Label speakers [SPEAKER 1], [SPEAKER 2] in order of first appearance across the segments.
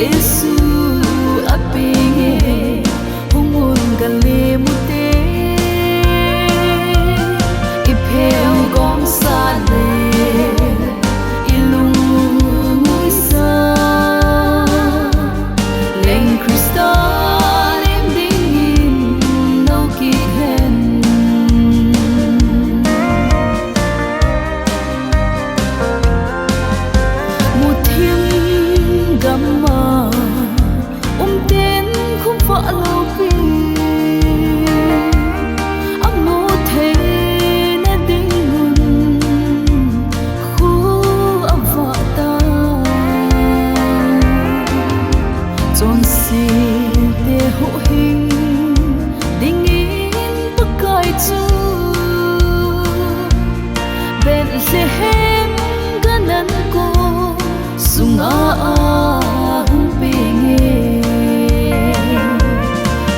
[SPEAKER 1] Giêsu apinge hungun gale mute ipel gom sa le ilung ngui sa Lhing Krista em ding no ki hen một thiên gamma tên không vợ lâu khi âm mô thế na đinh nguồn khu âm vợ ta tròn xì để hộ hình đinh in bất cài chu bên sẽ hem gan năn cô sung a hung pinge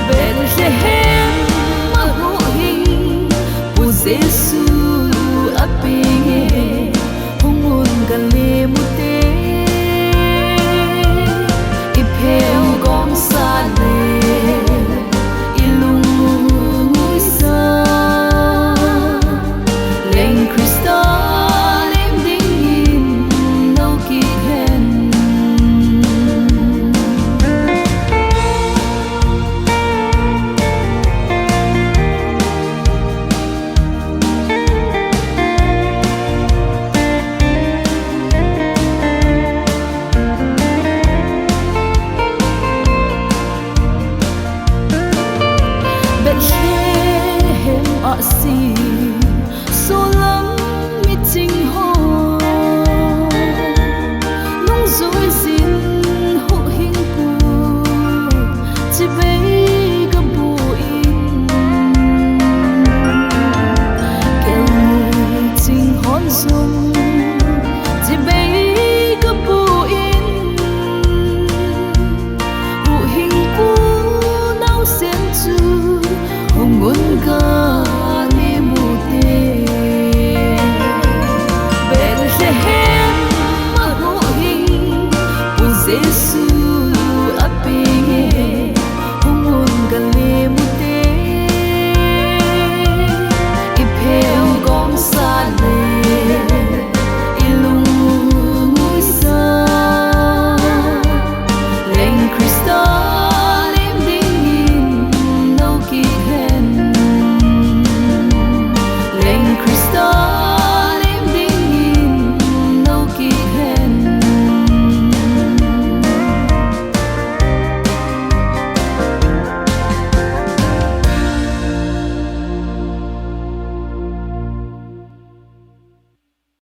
[SPEAKER 1] Bethlehem mahuhing pu Giêsu apinge hungun gale mute ipel gom sa le ilung ngui sa Lhing Krista em ding no ki hen Bethlehem asi